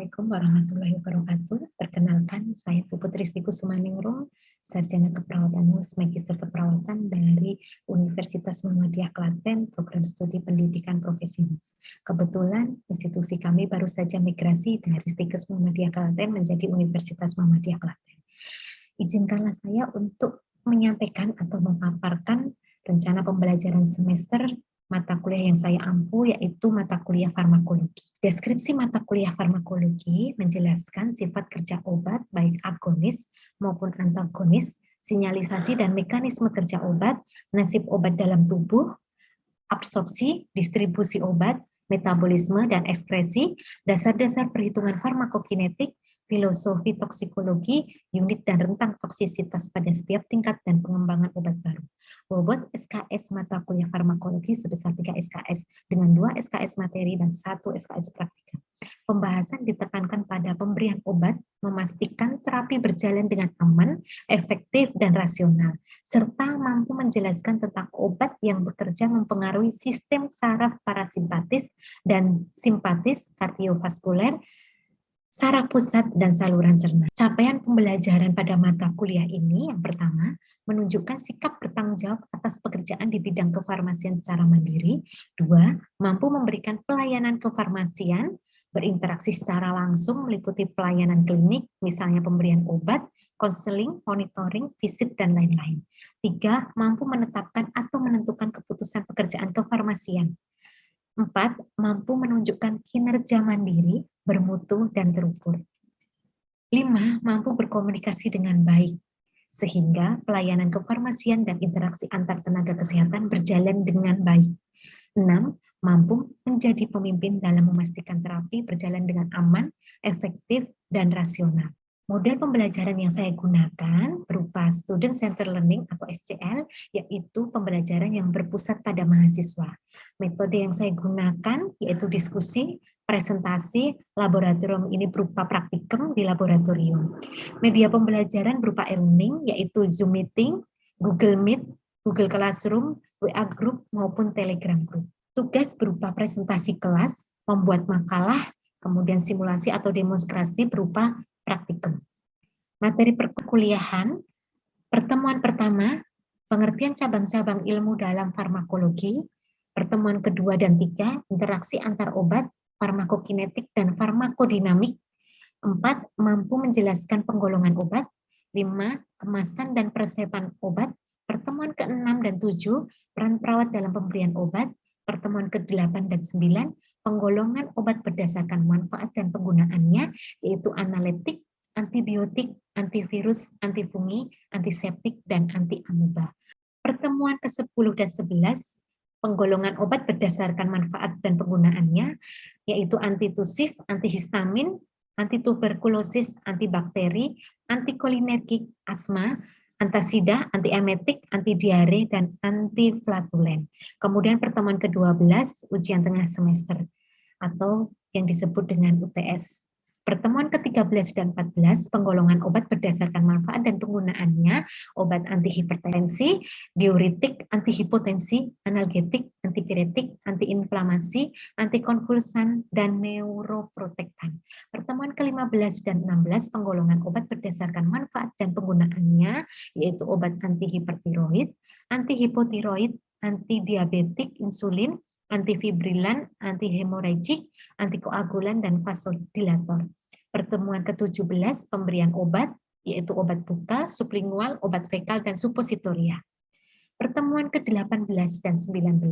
Assalamualaikum warahmatullahi wabarakatuh. Perkenalkan, saya Puput Rizky Kusumaningrum, Sarjana Keperawatan Magister Keperawatan dari Universitas Muhammadiyah Klaten, Program Studi Pendidikan Profesional. Kebetulan institusi kami baru saja migrasi dari Stikes Muhammadiyah Klaten menjadi Universitas Muhammadiyah Klaten. Izinkanlah saya untuk menyampaikan atau memaparkan rencana pembelajaran semester mata kuliah yang saya ampu, yaitu mata kuliah farmakologi. Deskripsi mata kuliah farmakologi menjelaskan sifat kerja obat, baik agonis maupun antagonis, sinyalisasi dan mekanisme kerja obat, nasib obat dalam tubuh, absorpsi, distribusi obat, metabolisme dan ekskresi, dasar-dasar perhitungan farmakokinetik, filosofi toksikologi, unit dan rentang toksisitas pada setiap tingkat dan pengembangan obat baru. Bobot SKS mata kuliah farmakologi sebesar 3 SKS dengan 2 SKS materi dan 1 SKS praktika. Pembahasan ditekankan pada pemberian obat, memastikan terapi berjalan dengan aman, efektif, dan rasional, serta mampu menjelaskan tentang obat yang bekerja mempengaruhi sistem saraf parasimpatis dan simpatis kardiovaskuler, saraf pusat, dan saluran cerna. Capaian pembelajaran pada mata kuliah ini yang pertama, menunjukkan sikap bertanggung jawab atas pekerjaan di bidang kefarmasian secara mandiri. Dua, mampu memberikan pelayanan kefarmasian, berinteraksi secara langsung meliputi pelayanan klinik, misalnya pemberian obat, konseling, monitoring, visit, dan lain-lain. Tiga, mampu menetapkan atau menentukan keputusan pekerjaan kefarmasian. 4. Mampu menunjukkan kinerja mandiri, bermutu, dan terukur. 5. Mampu berkomunikasi dengan baik, sehingga pelayanan kefarmasian dan interaksi antar tenaga kesehatan berjalan dengan baik. 6. Mampu menjadi pemimpin dalam memastikan terapi berjalan dengan aman, efektif, dan rasional. Model pembelajaran yang saya gunakan berupa Student Centered Learning atau SCL, yaitu pembelajaran yang berpusat pada mahasiswa. Metode yang saya gunakan yaitu diskusi, presentasi, laboratorium ini berupa praktikum di laboratorium. Media pembelajaran berupa e-learning yaitu Zoom Meeting, Google Meet, Google Classroom, WA Group, maupun Telegram Group. Tugas berupa presentasi kelas, membuat makalah, kemudian simulasi atau demonstrasi berupa praktikum. Materi perkuliahan, pertemuan pertama, pengertian cabang-cabang ilmu dalam farmakologi, pertemuan kedua dan tiga, interaksi antar obat, farmakokinetik dan farmakodinamik. 4. Mampu menjelaskan penggolongan obat. 5. Kemasan dan persiapan obat. Pertemuan ke-6 dan 7, peran perawat dalam pemberian obat. Pertemuan ke-8 dan 9, penggolongan obat berdasarkan manfaat dan penggunaannya, yaitu analitik, antibiotik, antivirus, antifungi, antiseptik, dan anti-amuba. Pertemuan ke-10 dan 11, penggolongan obat berdasarkan manfaat dan penggunaannya, yaitu antitusif, antihistamin, antituberkulosis, antibakteri, antikolinergik, asma, antasida, antiemetik, antidiare, dan antiflatulen. Kemudian pertemuan ke-12, ujian tengah semester, atau yang disebut dengan UTS. Pertemuan ke-13 dan 14, penggolongan obat berdasarkan manfaat dan penggunaannya, obat antihipertensi, diuretik, antihipotensi, analgetik, antipiretik, antiinflamasi, antikonvulsan, dan neuroprotektan. Pertemuan ke-15 dan 16, penggolongan obat berdasarkan manfaat dan penggunaannya, yaitu obat antihipertiroid, antihipotiroid, antidiabetik, insulin, antifibrilan, antihemoragik, antikoagulan, dan vasodilator. Pertemuan ke-17, pemberian obat, yaitu obat buka, sublingual, obat fekal, dan supositoria. Pertemuan ke-18 dan 19,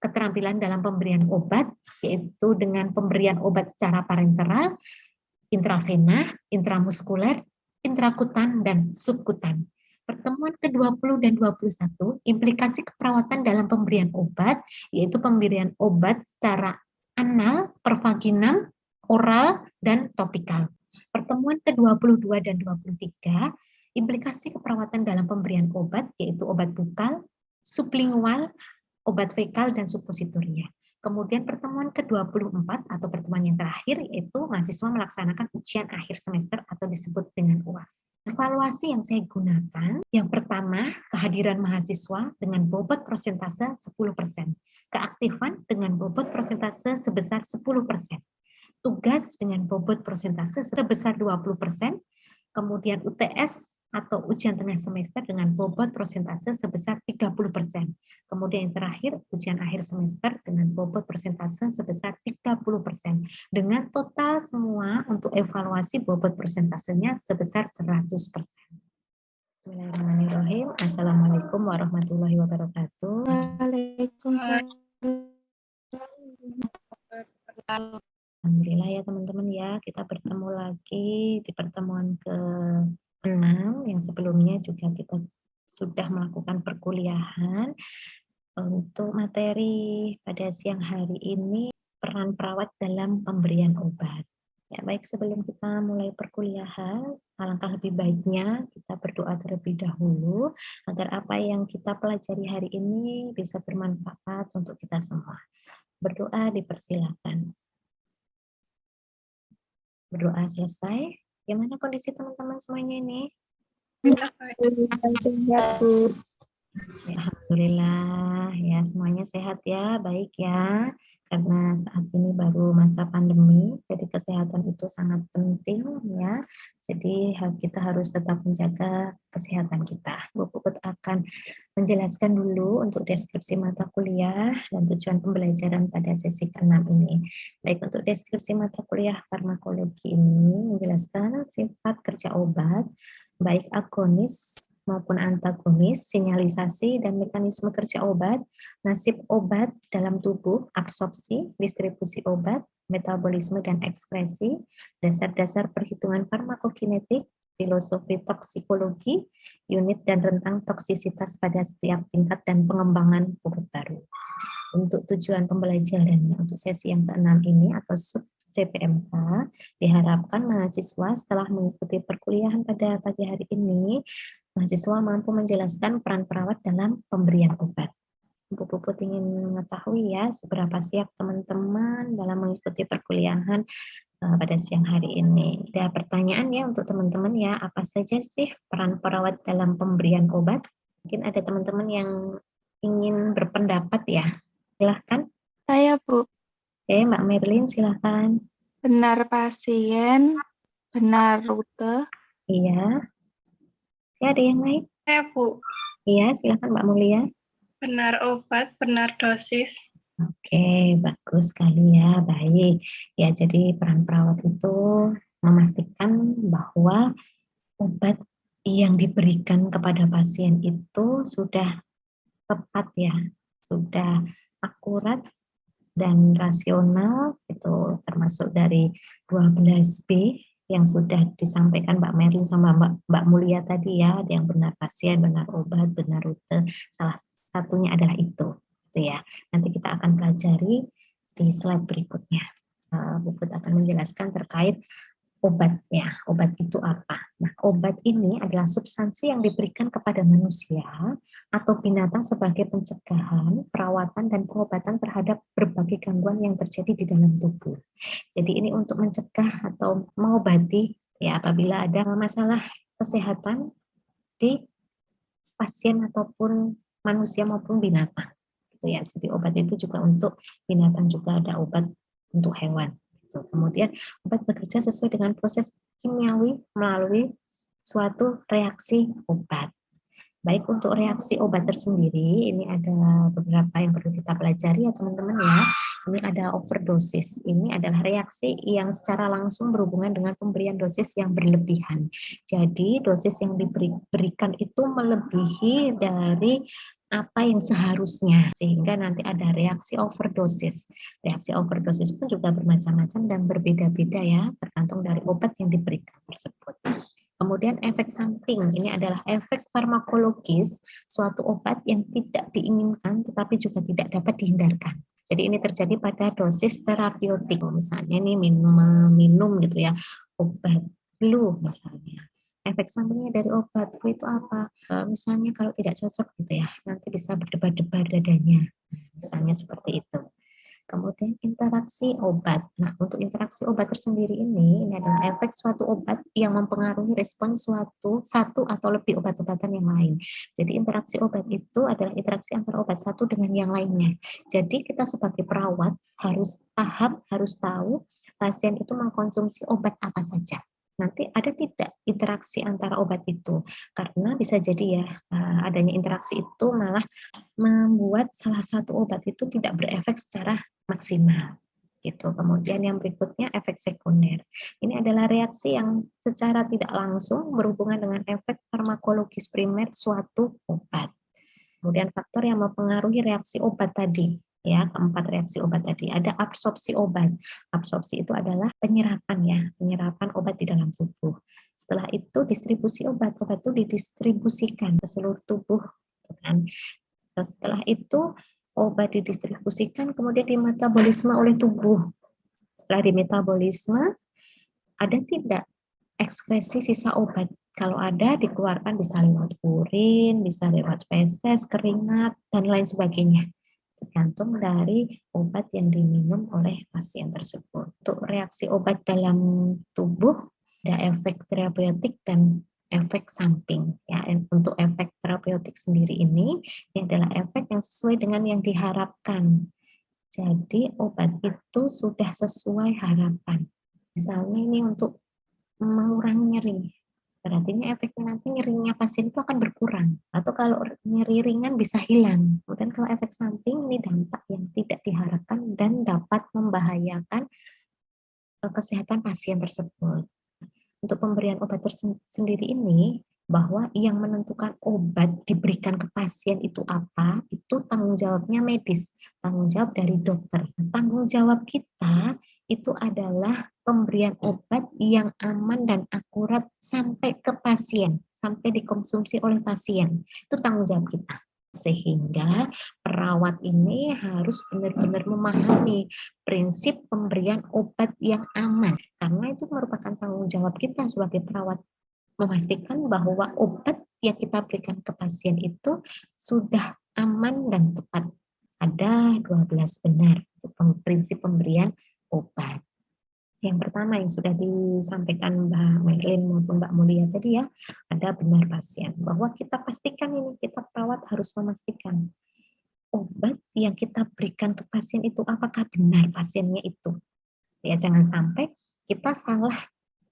keterampilan dalam pemberian obat, yaitu dengan pemberian obat secara parenteral, intravena, intramuskuler, intrakutan, dan subkutan. Pertemuan ke-20 dan 21, implikasi keperawatan dalam pemberian obat, yaitu pemberian obat secara anal, pervaginam, oral, dan topikal. Pertemuan ke-22 dan 23, implikasi keperawatan dalam pemberian obat, yaitu obat bukal, sublingual, obat fekal, dan supositoria. Kemudian pertemuan ke-24 atau pertemuan yang terakhir, yaitu mahasiswa melaksanakan ujian akhir semester atau disebut dengan UAS. Evaluasi yang saya gunakan, yang pertama, kehadiran mahasiswa dengan bobot persentase 10%, keaktifan dengan bobot persentase sebesar 10%, tugas dengan bobot persentase sebesar 20%, kemudian UTS atau ujian tengah semester dengan bobot persentase sebesar 30%. Kemudian yang terakhir, ujian akhir semester dengan bobot persentase sebesar 30%. Dengan total semua untuk evaluasi bobot persentasenya sebesar 100%. Bismillahirrahmanirrahim. Assalamualaikum warahmatullahi wabarakatuh. Waalaikumsalam. Alhamdulillah ya teman-teman ya, kita bertemu lagi di pertemuan ke-6 yang sebelumnya juga kita sudah melakukan perkuliahan. Untuk materi pada siang hari ini, peran perawat dalam pemberian obat. Ya, baik sebelum kita mulai perkuliahan, alangkah lebih baiknya kita berdoa terlebih dahulu agar apa yang kita pelajari hari ini bisa bermanfaat untuk kita semua. Berdoa dipersilakan. Berdoa selesai. Gimana kondisi teman-teman semuanya ini? Sehat, Bu. Ya, alhamdulillah ya semuanya sehat ya, baik ya. Karena saat ini baru masa pandemi, jadi kesehatan itu sangat penting ya. Jadi kita harus tetap menjaga kesehatan kita. Bu Puput akan menjelaskan dulu untuk deskripsi mata kuliah dan tujuan pembelajaran pada sesi ke-6 ini. Baik, untuk deskripsi mata kuliah farmakologi ini menjelaskan sifat kerja obat, baik agonis maupun antagonis, sinyalisasi dan mekanisme kerja obat, nasib obat dalam tubuh, absorpsi, distribusi obat, metabolisme dan ekskresi, dasar-dasar perhitungan farmakokinetik, filosofi toksikologi, unit dan rentang toksisitas pada setiap tingkat dan pengembangan obat baru. Untuk tujuan pembelajarannya untuk sesi yang ke-6 ini atau sub CPMK, diharapkan mahasiswa setelah mengikuti perkuliahan pada pagi hari ini, mahasiswa mampu menjelaskan peran perawat dalam pemberian obat. Bu Puput ingin mengetahui ya, seberapa siap teman-teman dalam mengikuti perkuliahan pada siang hari ini. Ada pertanyaan ya untuk teman-teman ya, apa saja sih peran perawat dalam pemberian obat? Mungkin ada teman-teman yang ingin berpendapat ya. Silahkan. Saya, Bu. Oke, Mbak Merlin silahkan. Benar pasien, benar rute. Iya. Ya, ada yang lain? Saya, Bu. Iya, silahkan Mbak Mulia. Benar obat, benar dosis. Oke, bagus sekali ya, baik. Ya, jadi peran perawat itu memastikan bahwa obat yang diberikan kepada pasien itu sudah tepat ya, sudah akurat dan rasional, itu termasuk dari 12B yang sudah disampaikan Mbak Merlin sama Mbak Mulia tadi ya, ada yang benar pasien, benar obat, benar rute, salah satunya adalah itu ya. Nanti kita akan pelajari di slide berikutnya. Bu Put akan menjelaskan terkait obatnya. Obat itu apa? Nah, obat ini adalah substansi yang diberikan kepada manusia atau binatang sebagai pencegahan, perawatan, dan pengobatan terhadap berbagai gangguan yang terjadi di dalam tubuh. Jadi ini untuk mencegah atau mengobati ya apabila ada masalah kesehatan di pasien ataupun manusia maupun binatang. Gitu ya. Jadi obat itu juga untuk binatang, juga ada obat untuk hewan. Kemudian obat bekerja sesuai dengan proses kimiawi melalui suatu reaksi obat. Baik untuk reaksi obat tersendiri, ini ada beberapa yang perlu kita pelajari ya teman-teman ya. Ini ada overdosis. Ini adalah reaksi yang secara langsung berhubungan dengan pemberian dosis yang berlebihan. Jadi dosis yang diberikan itu melebihi dari apa yang seharusnya, sehingga nanti ada reaksi overdosis. Reaksi overdosis pun juga bermacam-macam dan berbeda-beda ya, tergantung dari obat yang diberikan tersebut. Kemudian efek samping, ini adalah efek farmakologis suatu obat yang tidak diinginkan tetapi juga tidak dapat dihindarkan. Jadi ini terjadi pada dosis terapeutik, misalnya ini minum gitu ya, obat flu misalnya. Efek sampingnya dari obat flu itu apa? Misalnya kalau tidak cocok gitu ya, nanti bisa berdebar-debar dadanya, misalnya seperti itu. Kemudian interaksi obat. Nah, untuk interaksi obat tersendiri ini adalah efek suatu obat yang mempengaruhi respon satu atau lebih obat-obatan yang lain. Jadi interaksi obat itu adalah interaksi antara obat satu dengan yang lainnya. Jadi kita sebagai perawat harus paham, harus tahu pasien itu mengkonsumsi obat apa saja. Nanti ada tidak interaksi antara obat itu? Karena bisa jadi ya, adanya interaksi itu malah membuat salah satu obat itu tidak berefek secara maksimal. Gitu. Kemudian yang berikutnya efek sekunder. Ini adalah reaksi yang secara tidak langsung berhubungan dengan efek farmakologis primer suatu obat. Kemudian faktor yang mempengaruhi reaksi obat tadi, ya, keempat reaksi obat tadi. Ada absorpsi obat. Absorpsi itu adalah penyerapan ya, penyerapan obat di dalam tubuh. Setelah itu distribusi obat itu didistribusikan ke seluruh tubuh, kan. Setelah itu obat didistribusikan kemudian dimetabolisme oleh tubuh. Setelah dimetabolisme, ada tidak ekskresi sisa obat? Kalau ada, dikeluarkan bisa lewat urin, bisa lewat feses, keringat, dan lain sebagainya. Tergantung dari obat yang diminum oleh pasien tersebut. Untuk reaksi obat dalam tubuh, ada efek terapeutik dan efek samping. Ya, untuk efek terapeutik sendiri ini adalah efek yang sesuai dengan yang diharapkan. Jadi obat itu sudah sesuai harapan. Misalnya ini untuk mengurangi nyeri. Berarti efeknya nanti nyerinya pasien itu akan berkurang. Atau kalau nyeri ringan bisa hilang. Kemudian kalau efek samping ini dampak yang tidak diharapkan dan dapat membahayakan kesehatan pasien tersebut. Untuk pemberian obat sendiri ini, bahwa yang menentukan obat diberikan ke pasien itu apa, itu tanggung jawabnya medis, tanggung jawab dari dokter. Tanggung jawab kita itu adalah pemberian obat yang aman dan akurat sampai ke pasien, sampai dikonsumsi oleh pasien. Itu tanggung jawab kita. Sehingga perawat ini harus benar-benar memahami prinsip pemberian obat yang aman. Karena itu merupakan tanggung jawab kita sebagai perawat memastikan bahwa obat yang kita berikan ke pasien itu sudah aman dan tepat. Ada 12 benar prinsip pemberian obat. Yang pertama yang sudah disampaikan Mbak Merlin maupun Mbak Mulia tadi ya, ada benar pasien. Bahwa kita pastikan ini, kita perawat harus memastikan obat yang kita berikan ke pasien itu apakah benar pasiennya itu. Ya, jangan sampai kita salah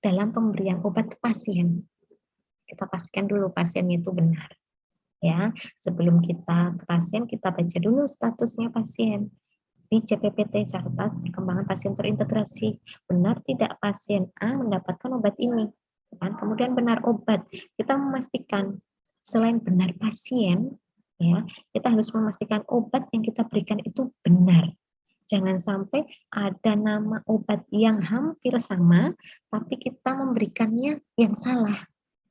dalam pemberian obat ke pasien. Kita pastikan dulu pasiennya itu benar. Ya, sebelum kita ke pasien, kita baca dulu statusnya pasien. Di CPPT, catat perkembangan pasien terintegrasi. Benar tidak pasien A mendapatkan obat ini? Kemudian benar obat. Kita memastikan selain benar pasien, ya, kita harus memastikan obat yang kita berikan itu benar. Jangan sampai ada nama obat yang hampir sama, tapi kita memberikannya yang salah.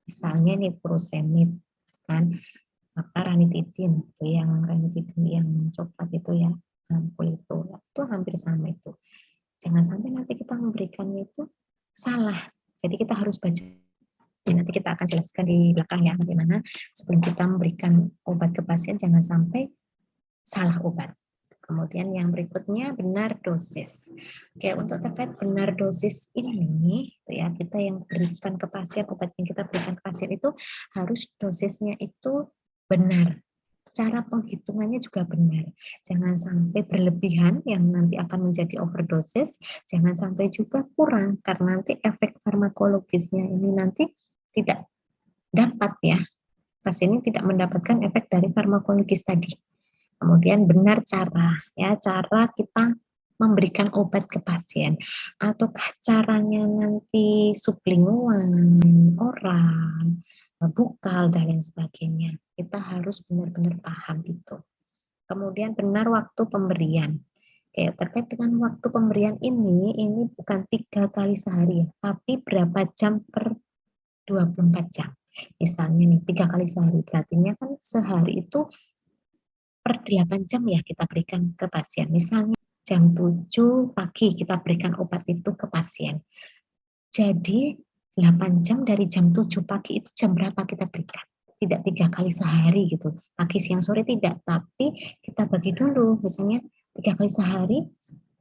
Misalnya nih furosemid, kan, maka ranitidin, yang ranitidin yang coklat itu ya, ampul itu hampir sama itu. Jangan sampai nanti kita memberikannya itu salah. Jadi kita harus baca. Nanti kita akan jelaskan di belakang ya bagaimana sebelum kita memberikan obat ke pasien jangan sampai salah obat. Kemudian yang berikutnya benar dosis. Oke, untuk terkait benar dosis ini, ya kita yang berikan ke pasien obat yang kita berikan ke pasien itu harus dosisnya itu benar. Cara penghitungannya juga benar. Jangan sampai berlebihan yang nanti akan menjadi overdosis, jangan sampai juga kurang karena nanti efek farmakologisnya ini nanti tidak dapat ya. Pasien ini tidak mendapatkan efek dari farmakologis tadi. Kemudian benar cara ya, cara kita memberikan obat ke pasien. Ataukah caranya nanti sublingual, oral, bukal dan lain sebagainya. Kita harus benar-benar paham itu. Kemudian benar waktu pemberian. Oke, terkait dengan waktu pemberian ini bukan 3 kali sehari, tapi berapa jam per 24 jam. Misalnya nih 3 kali sehari, berarti kan sehari itu per 8 jam ya kita berikan ke pasien. Misalnya jam 7 pagi kita berikan obat itu ke pasien. Jadi 8 jam dari jam 7 pagi itu jam berapa kita berikan? Tidak 3 kali sehari gitu. Pagi, siang, sore tidak. Tapi kita bagi dulu. Misalnya 3 kali sehari,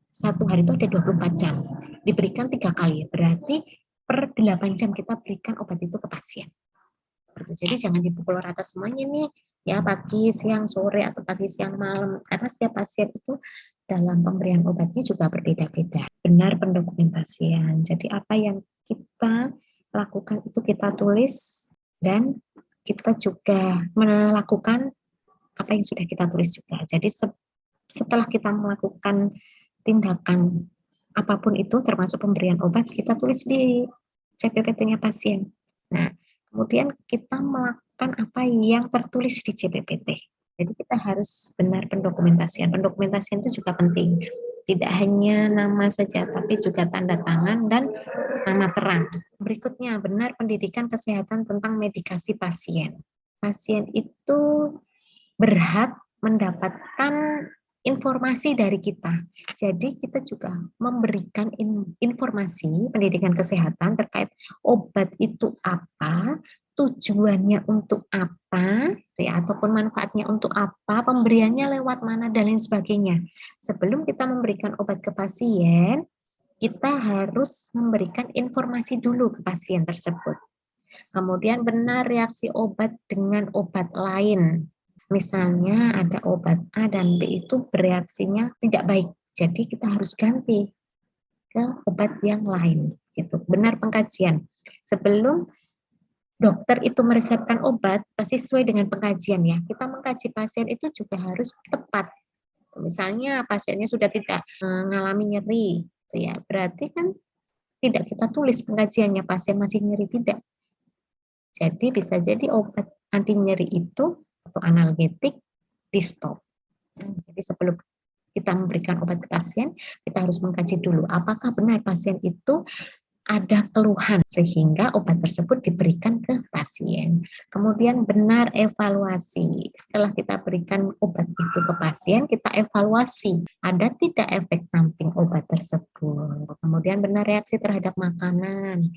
satu hari itu ada 24 jam. Diberikan 3 kali. Berarti per 8 jam kita berikan obat itu ke pasien. Jadi jangan dipukul rata semuanya nih. Ya pagi, siang, sore, atau pagi, siang, malam. Karena setiap pasien itu dalam pemberian obatnya juga berbeda-beda. benar pendokumentasian. Jadi apa yang kita lakukan itu kita tulis, dan kita juga melakukan apa yang sudah kita tulis juga. Jadi setelah kita melakukan tindakan apapun itu, termasuk pemberian obat, kita tulis di CPPT-nya pasien. Nah, kemudian kita melakukan apa yang tertulis di CPPT. Jadi kita harus benar pendokumentasian. Pendokumentasian itu juga penting. Tidak hanya nama saja, tapi juga tanda tangan dan nama terang. Berikutnya, benar pendidikan kesehatan tentang medikasi pasien. Pasien itu berhak mendapatkan informasi dari kita. Jadi kita juga memberikan informasi pendidikan kesehatan terkait obat itu apa, tujuannya untuk apa, ya, ataupun manfaatnya untuk apa, pemberiannya lewat mana, dan lain sebagainya. Sebelum kita memberikan obat ke pasien, kita harus memberikan informasi dulu ke pasien tersebut. Kemudian benar reaksi obat dengan obat lain. Misalnya ada obat A dan B itu bereaksinya tidak baik, jadi kita harus ganti ke obat yang lain. Gitu. Benar pengkajian. Sebelum dokter itu meresepkan obat, pasti sesuai dengan pengkajian ya. Kita mengkaji pasien itu juga harus tepat. Misalnya pasiennya sudah tidak mengalami nyeri, ya berarti kan tidak kita tulis pengkajiannya, pasien masih nyeri tidak. Jadi bisa jadi obat anti nyeri itu atau analgetik di stop. Jadi sebelum kita memberikan obat ke pasien, kita harus mengkaji dulu apakah benar pasien itu ada keluhan sehingga obat tersebut diberikan ke pasien. Kemudian benar evaluasi. Setelah kita berikan obat itu ke pasien, kita evaluasi ada tidak efek samping obat tersebut. Kemudian benar reaksi terhadap makanan.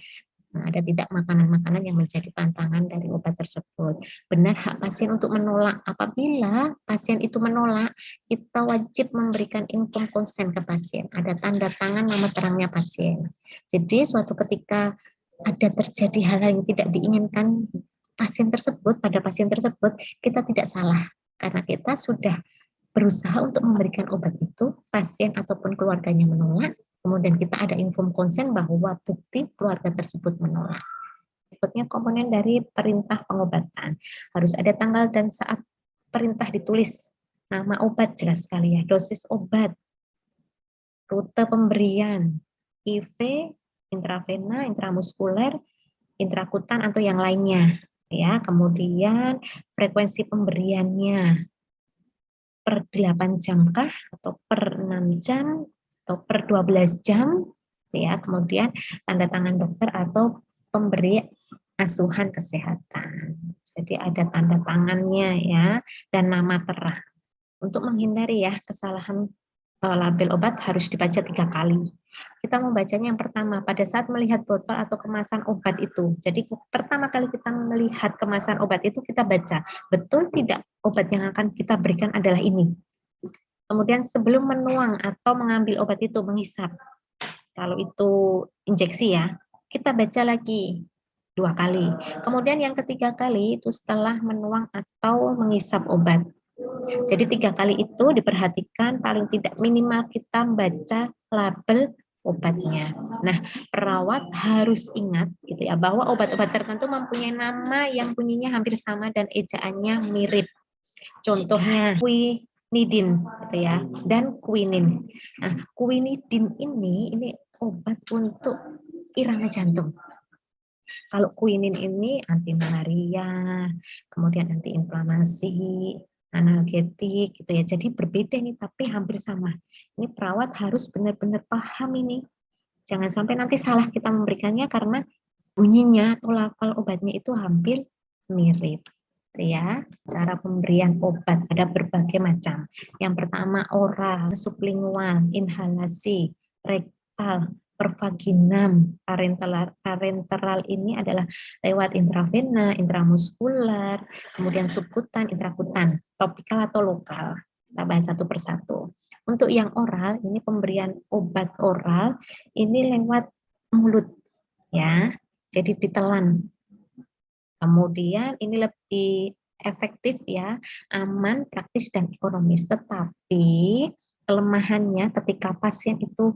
Nah, ada tidak makanan-makanan yang menjadi pantangan dari obat tersebut. Benar hak pasien untuk menolak. Apabila pasien itu menolak, kita wajib memberikan inform konsen ke pasien. Ada tanda tangan nama terangnya pasien. Jadi suatu ketika ada terjadi hal yang tidak diinginkan pasien tersebut, pada pasien tersebut, kita tidak salah. Karena kita sudah berusaha untuk memberikan obat itu, pasien ataupun keluarganya menolak, kemudian kita ada inform konsen bahwa bukti keluarga tersebut menolak. Berikutnya komponen dari perintah pengobatan. Harus ada tanggal dan saat perintah ditulis. Nama obat jelas sekali ya, dosis obat, rute pemberian, IV, intravena, intramuskuler, intrakutan atau yang lainnya. Ya, kemudian frekuensi pemberiannya per 8 jam kah atau per 6 jam atau per 12 jam, ya. Kemudian tanda tangan dokter atau pemberi asuhan kesehatan. Jadi ada tanda tangannya ya, dan nama terang. Untuk menghindari ya kesalahan label obat harus dibaca 3 kali. Kita membacanya yang pertama pada saat melihat botol atau kemasan obat itu. Jadi pertama kali kita melihat kemasan obat itu kita baca, betul tidak obat yang akan kita berikan adalah ini. Kemudian sebelum menuang atau mengambil obat itu, menghisap. Kalau itu injeksi ya, kita baca lagi 2 kali. Kemudian yang ketiga kali itu setelah menuang atau menghisap obat. Jadi 3 kali itu diperhatikan paling tidak minimal kita baca label obatnya. Nah, perawat harus ingat gitu ya bahwa obat-obat tertentu mempunyai nama yang bunyinya hampir sama dan ejaannya mirip. Contohnya quinidin gitu ya, dan quinin. Nah, quinidin ini obat untuk irama jantung. Kalau quinin ini anti malaria, kemudian anti inflamasi, analgetik gitu ya. Jadi berbeda nih tapi hampir sama. Ini perawat harus benar-benar paham ini. Jangan sampai nanti salah kita memberikannya karena bunyinya atau lafal obatnya itu hampir mirip. Ya, cara pemberian obat ada berbagai macam. Yang pertama oral, sublingual, inhalasi, rektal, pervaginam, parenteral ini adalah lewat intravena, intramuskular, kemudian subkutan, intrakutan, topikal atau lokal. Kita bahas satu persatu. Untuk yang oral, ini pemberian obat oral, ini lewat mulut, ya. Jadi ditelan. Kemudian ini lebih efektif ya, aman, praktis, dan ekonomis. Tetapi kelemahannya ketika pasien itu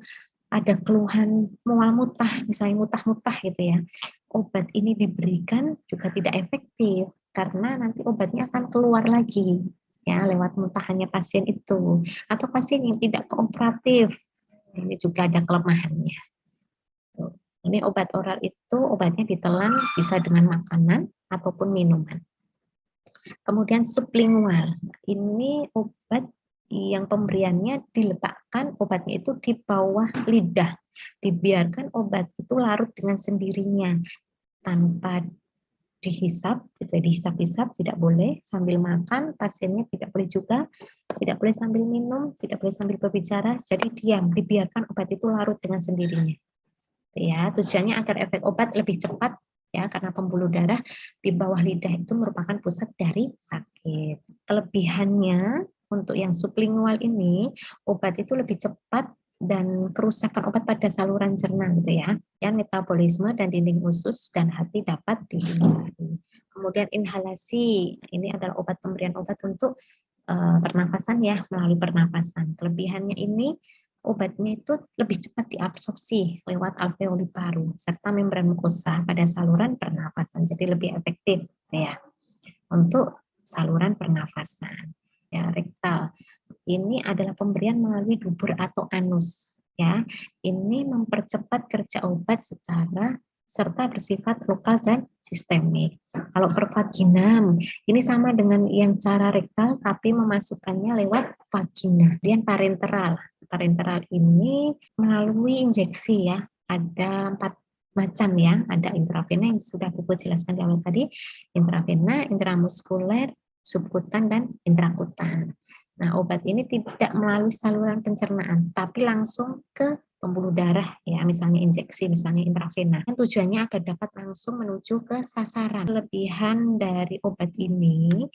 ada keluhan mual muntah, misalnya muntah-muntah gitu ya, obat ini diberikan juga tidak efektif karena nanti obatnya akan keluar lagi ya lewat muntahannya pasien itu, atau pasien yang tidak kooperatif, ini juga ada kelemahannya. Ini obat oral itu obatnya ditelan bisa dengan makanan ataupun minuman. Kemudian sublingual, ini obat yang pemberiannya diletakkan obatnya itu di bawah lidah, dibiarkan obat itu larut dengan sendirinya tanpa dihisap, dihisap-hisap tidak boleh, sambil makan pasiennya tidak boleh juga, tidak boleh sambil minum, tidak boleh sambil berbicara, jadi diam, dibiarkan obat itu larut dengan sendirinya. Ya, tujuannya agar efek obat lebih cepat ya, karena pembuluh darah di bawah lidah itu merupakan pusat dari sakit. Kelebihannya untuk yang sublingual ini obat itu lebih cepat dan kerusakan obat pada saluran cerna gitu ya. Ya, metabolisme dan dinding usus dan hati dapat dihindari. Kemudian inhalasi, ini adalah obat pemberian obat untuk pernafasan ya, melalui pernafasan. Kelebihannya ini obatnya itu lebih cepat diabsorpsi lewat alveoli paru serta membran mukosa pada saluran pernafasan, jadi lebih efektif ya untuk saluran pernafasan. Ya, rektal ini adalah pemberian melalui dubur atau anus ya. Ini mempercepat kerja obat secara serta bersifat lokal dan sistemik. Kalau per vaginam, ini sama dengan yang cara rektal tapi memasukkannya lewat vagina. Kemudian parenteral. Parenteral ini melalui injeksi ya. Ada 4 macam ya. Ada intravena yang sudah Ibu jelaskan di awal tadi. Intravena, intramuskuler, subkutan, dan intrakutan. Nah, obat ini tidak melalui saluran pencernaan, tapi langsung ke pembuluh darah ya, misalnya injeksi, misalnya intravena. Tujuannya agar dapat langsung menuju ke sasaran. Kelebihan dari obat ini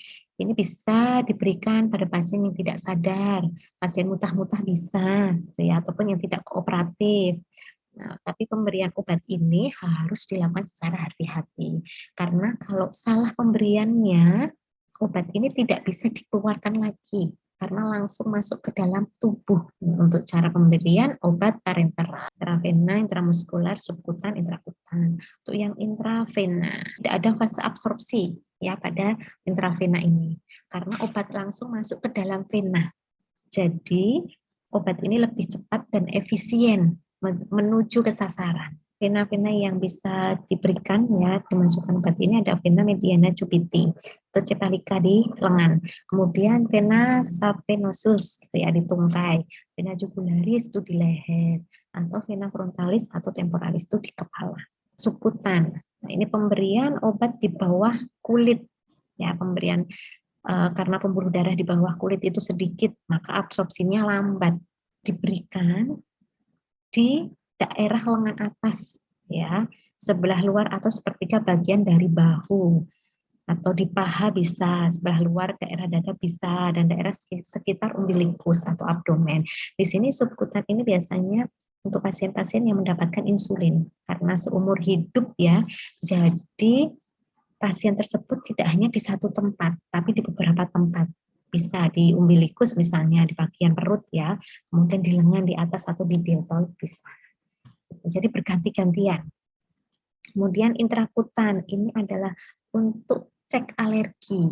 bisa diberikan pada pasien yang tidak sadar, pasien muntah-muntah bisa, ya, ataupun yang tidak kooperatif. Nah, tapi pemberian obat ini harus dilakukan secara hati-hati, karena kalau salah pemberiannya, obat ini tidak bisa dikeluarkan lagi karena langsung masuk ke dalam tubuh. Untuk cara pemberian obat parenteral, intravena, intramuskuler, subkutan, intrakutan. Untuk yang intravena tidak ada fase absorpsi ya pada intravena ini karena obat langsung masuk ke dalam vena. Jadi obat ini lebih cepat dan efisien menuju ke sasaran. Vena-vena yang bisa diberikan ya dimasukkan obat ini ada vena mediana cupiti atau cephalika di lengan, kemudian vena sapenosus gitu ya di tungkai, vena jugularis itu di leher, atau vena frontalis atau temporalis itu di kepala. Subkutan, nah, ini pemberian obat di bawah kulit ya, pemberian karena pembuluh darah di bawah kulit itu sedikit maka absorpsinya lambat, diberikan di daerah lengan atas ya, sebelah luar atau sepertiga bagian dari bahu, atau di paha bisa, sebelah luar daerah dada bisa, dan daerah sekitar umbilikus atau abdomen. Di sini subkutan ini biasanya untuk pasien-pasien yang mendapatkan insulin karena seumur hidup ya. Jadi pasien tersebut tidak hanya di satu tempat, tapi di beberapa tempat. Bisa di umbilikus misalnya, di bagian perut ya, kemudian di lengan di atas atau di deltoid bisa. Jadi berganti-gantian. Kemudian intrakutan, ini adalah untuk cek alergi.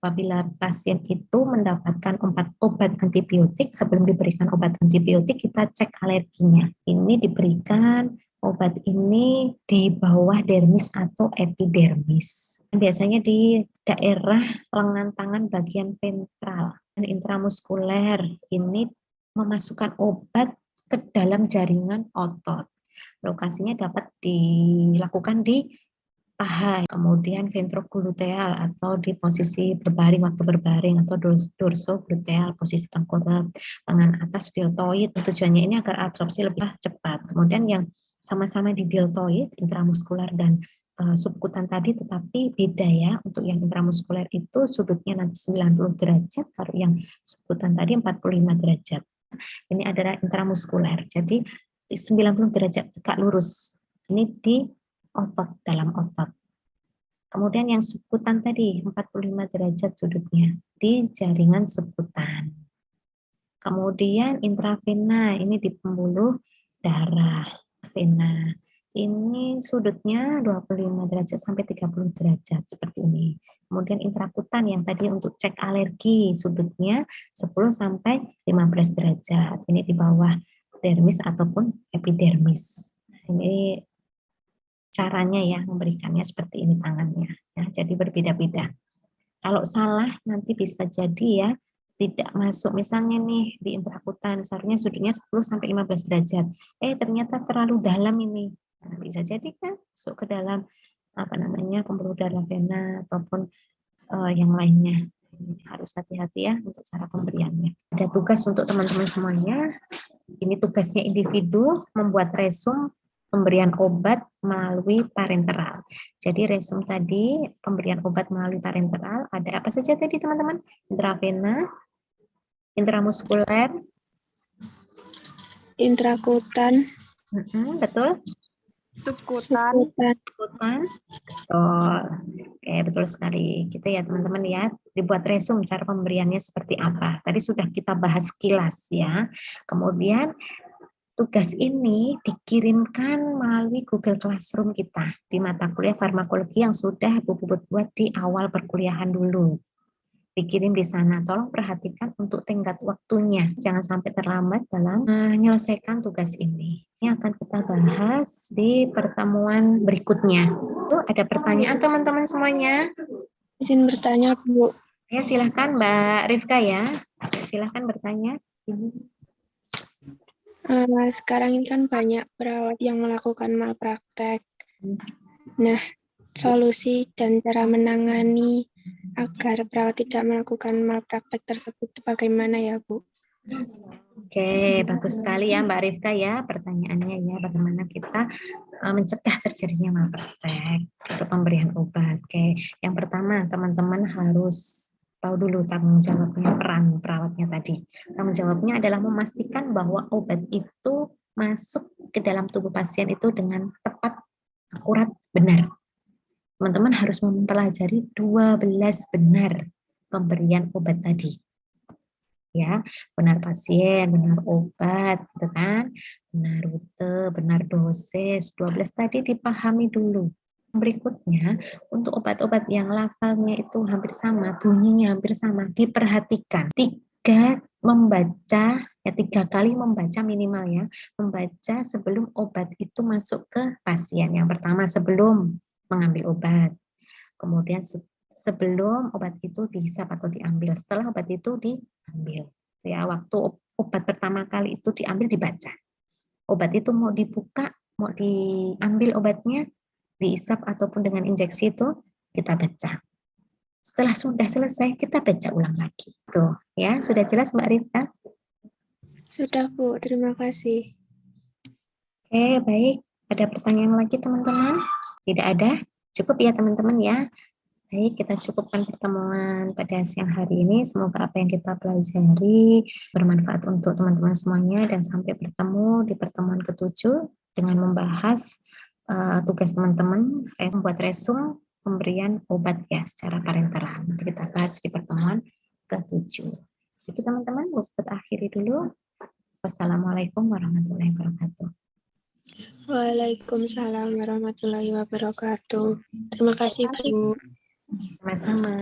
Apabila pasien itu mendapatkan obat antibiotik, sebelum diberikan obat antibiotik kita cek alerginya. Ini diberikan obat ini di bawah dermis atau epidermis. Biasanya di daerah lengan tangan bagian ventral. Dan intramuskuler ini memasukkan obat ke dalam jaringan otot. Lokasinya dapat dilakukan di paha, kemudian ventrogluteal atau di posisi berbaring waktu berbaring, atau dorsogluteal posisi tengkorak, lengan atas deltoid. Tujuannya ini agar absorpsi lebih cepat. Kemudian yang sama-sama di deltoid, intramuskuler dan subkutan tadi, tetapi beda ya. Untuk yang intramuskuler itu sudutnya nanti 90 derajat, kalau yang subkutan tadi 45 derajat. Ini adalah intramuskuler. Jadi 90 derajat tegak lurus. Ini di otot, dalam otot. Kemudian yang subkutan tadi 45 derajat sudutnya di jaringan subkutan. Kemudian intravena ini di pembuluh darah, vena. Ini sudutnya 25 derajat sampai 30 derajat seperti ini. Kemudian intrakutan yang tadi untuk cek alergi, sudutnya 10 sampai 15 derajat. Ini di bawah dermis ataupun epidermis. Ini caranya ya memberikannya seperti ini tangannya. Ya, jadi berbeda-beda. Kalau salah nanti bisa jadi ya tidak masuk, misalnya nih di intrakutan seharusnya sudutnya 10 sampai 15 derajat. Ternyata terlalu dalam ini. Nah, bisa jadi kan masuk ke dalam pembuluh darah vena ataupun yang lainnya. Harus hati-hati ya untuk cara pemberiannya. Ada tugas untuk teman-teman semuanya. Ini tugasnya individu membuat resum pemberian obat melalui parenteral. Jadi resum tadi pemberian obat melalui parenteral ada apa saja tadi teman-teman? Intravena, intramuskuler, intrakutan, betul? subkutan, Subkutan, betul. Oke, betul sekali. Gitu ya teman-teman ya. Dibuat resum cara pemberiannya seperti apa. Tadi sudah kita bahas kilas ya. Kemudian tugas ini dikirimkan melalui Google Classroom kita di mata kuliah farmakologi yang sudah Bu Puput buat di awal perkuliahan dulu. Dikirim di sana. Tolong perhatikan untuk tenggat waktunya. Jangan sampai terlambat dalam menyelesaikan tugas ini. Ini akan kita bahas di pertemuan berikutnya. Ada pertanyaan teman-teman semuanya? izin bertanya, Bu. Ya, silahkan Mbak Rifka ya. Silahkan bertanya. Sekarang ini kan banyak perawat yang melakukan malpraktek. Nah, solusi dan cara menangani agar perawat tidak melakukan malpraktek tersebut bagaimana ya, Bu? Oke, bagus sekali ya Mbak Rifka ya pertanyaannya ya, bagaimana kita mencegah terjadinya malpraktek untuk pemberian obat. Oke, yang pertama teman-teman harus tahu dulu tanggung jawabnya, peran perawatnya tadi. Tanggung jawabnya adalah memastikan bahwa obat itu masuk ke dalam tubuh pasien itu dengan tepat, akurat, benar. Teman-teman harus mempelajari 12 benar pemberian obat tadi. Ya, benar pasien, benar obat, gitu kan? Benar rute, benar dosis. 12 tadi dipahami dulu. Berikutnya, untuk obat-obat yang lafalnya itu hampir sama, bunyinya hampir sama, diperhatikan. 3 kali membaca minimal ya, membaca sebelum obat itu masuk ke pasien. Yang pertama sebelum mengambil obat, kemudian sebelum obat itu dihisap atau diambil, setelah obat itu diambil. Ya, waktu obat pertama kali itu diambil dibaca. Obat itu mau dibuka, mau diambil obatnya, dihisap ataupun dengan injeksi itu kita baca. Setelah sudah selesai kita baca ulang lagi. Tuh, ya, sudah jelas Mbak Rita? Sudah, Bu. Terima kasih. Oke, baik. Ada pertanyaan lagi teman-teman? Tidak ada? Cukup ya teman-teman ya. Baik, kita cukupkan pertemuan pada siang hari ini. Semoga apa yang kita pelajari bermanfaat untuk teman-teman semuanya dan sampai bertemu di pertemuan ke-7 dengan membahas tugas teman-teman membuat resum pemberian obat ya secara parenteral. Nanti kita bahas di pertemuan ke-7. Jadi teman-teman, buat akhiri dulu. Wassalamualaikum warahmatullahi wabarakatuh. Waalaikumsalam warahmatullahi wabarakatuh. Terima kasih, Bu. Sama-sama.